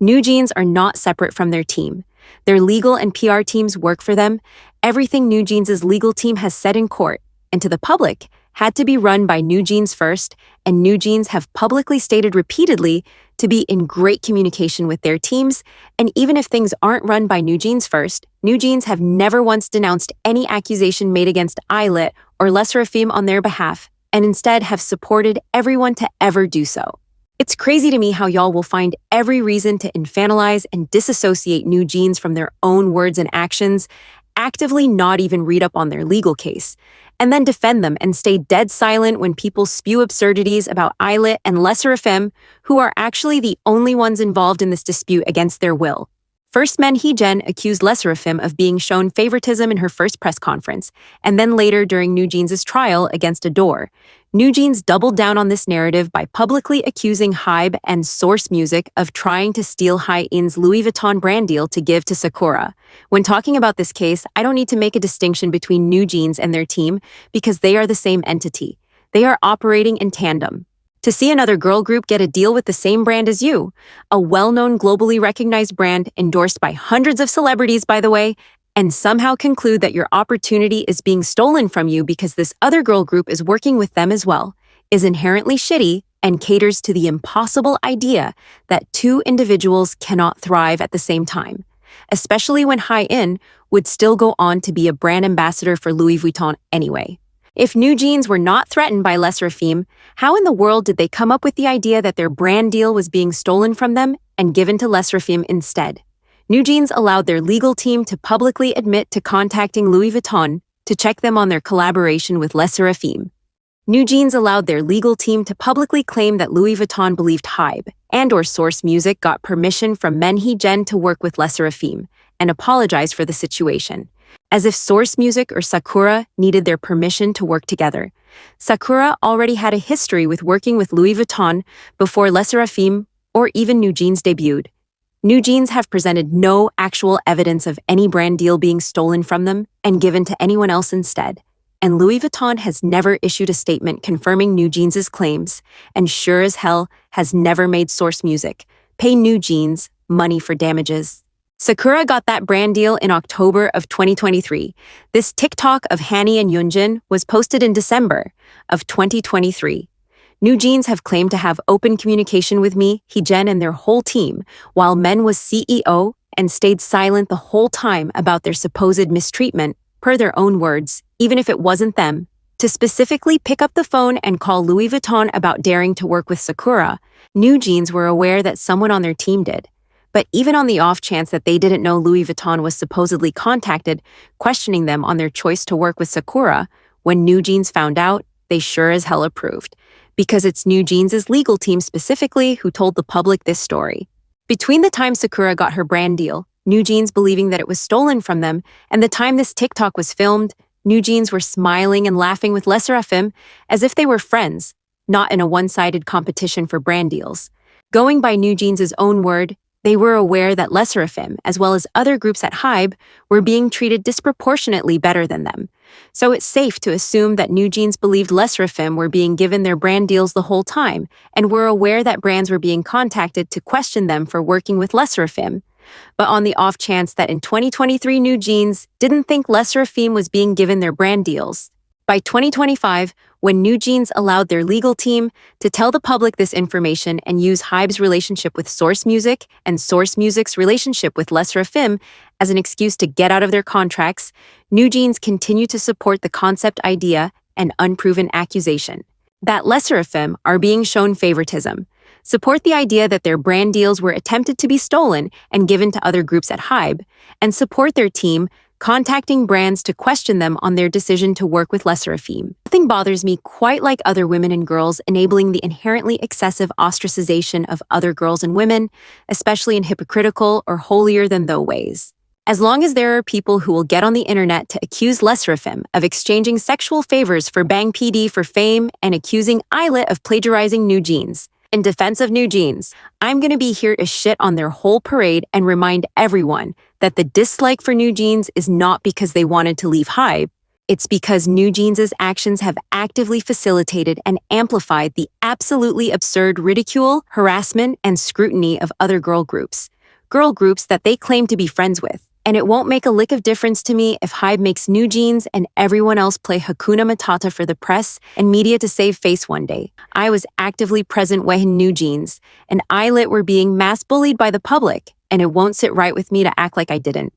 New Jeans are not separate from their team. Their legal and PR teams work for them. Everything New Jeans' legal team has said in court, and to the public, had to be run by New Jeans first, and New Jeans have publicly stated repeatedly to be in great communication with their teams, and even if things aren't run by New Jeans first, New Jeans have never once denounced any accusation made against Eyelit or Les Sserafim on their behalf, and instead have supported everyone to ever do so. It's crazy to me how y'all will find every reason to infantilize and disassociate New Jeans from their own words and actions, actively not even read up on their legal case, and then defend them and stay dead silent when people spew absurdities about Eyelit and Les Sserafim, who are actually the only ones involved in this dispute against their will. First, Men Hee-jen accused Les Sserafim of being shown favoritism in her first press conference, and then later during New Jeans' trial against Adore. New Jeans doubled down on this narrative by publicly accusing Hybe and Source Music of trying to steal Hye-in's Louis Vuitton brand deal to give to Sakura. When talking about this case, I don't need to make a distinction between New Jeans and their team because they are the same entity. They are operating in tandem. To see another girl group get a deal with the same brand as you, a well-known globally recognized brand endorsed by hundreds of celebrities, by the way, and somehow conclude that your opportunity is being stolen from you because this other girl group is working with them as well, is inherently shitty and caters to the impossible idea that two individuals cannot thrive at the same time, especially when Hye-in would still go on to be a brand ambassador for Louis Vuitton anyway. If New Jeans were not threatened by Les Sserafim, how in the world did they come up with the idea that their brand deal was being stolen from them and given to Les Sserafim instead? New Jeans allowed their legal team to publicly admit to contacting Louis Vuitton to check them on their collaboration with Les Sserafim. New Jeans allowed their legal team to publicly claim that Louis Vuitton believed Hybe and/or Source Music got permission from Men Hee-jen to work with Les Sserafim and apologized for the situation, as if Source Music or Sakura needed their permission to work together. Sakura already had a history with working with Louis Vuitton before Les Sserafim or even New Jeans debuted. New Jeans have presented no actual evidence of any brand deal being stolen from them and given to anyone else instead. And Louis Vuitton has never issued a statement confirming New Jeans' claims, and sure as hell has never made Source Music pay New Jeans money for damages. Sakura got that brand deal in October of 2023. This TikTok of Hanni and Yoonjin was posted in December of 2023. New Jeans have claimed to have open communication with me, Hee-jen, and their whole team, while Men was CEO and stayed silent the whole time about their supposed mistreatment, per their own words, even if it wasn't them. To specifically pick up the phone and call Louis Vuitton about daring to work with Sakura, New Jeans were aware that someone on their team did. But even on the off chance that they didn't know Louis Vuitton was supposedly contacted, questioning them on their choice to work with Sakura, when New Jeans found out, they sure as hell approved. Because it's New Jeans' legal team specifically who told the public this story. Between the time Sakura got her brand deal, New Jeans believing that it was stolen from them, and the time this TikTok was filmed, New Jeans were smiling and laughing with Les Sserafim as if they were friends, not in a one-sided competition for brand deals. Going by New Jeans' own word, they were aware that Les Sserafim, as well as other groups at Hybe, were being treated disproportionately better than them. So it's safe to assume that New Jeans believed Les Sserafim were being given their brand deals the whole time, and were aware that brands were being contacted to question them for working with Les Sserafim. But on the off chance that in 2023 New Jeans didn't think Les Sserafim was being given their brand deals, by 2025, when New Jeans allowed their legal team to tell the public this information and use Hybe's relationship with Source Music and Source Music's relationship with Les Sserafim as an excuse to get out of their contracts, New Jeans continue to support the concept idea and unproven accusation that Les Sserafim are being shown favoritism, support the idea that their brand deals were attempted to be stolen and given to other groups at Hybe, and support their team contacting brands to question them on their decision to work with Les Sserafim. Nothing bothers me quite like other women and girls enabling the inherently excessive ostracization of other girls and women, especially in hypocritical or holier-than-thou ways. As long as there are people who will get on the internet to accuse Les Sserafim of exchanging sexual favors for Bang PD for fame and accusing Eyelit of plagiarizing New Jeans, in defense of New Jeans, I'm going to be here to shit on their whole parade and remind everyone that the dislike for New Jeans is not because they wanted to leave Hybe. It's because New Jeans' actions have actively facilitated and amplified the absolutely absurd ridicule, harassment, and scrutiny of other girl groups that they claim to be friends with. And it won't make a lick of difference to me if Hybe makes New Jeans and everyone else play Hakuna Matata for the press and media to save face one day. I was actively present when New Jeans and Eyelit were being mass bullied by the public, and it won't sit right with me to act like I didn't.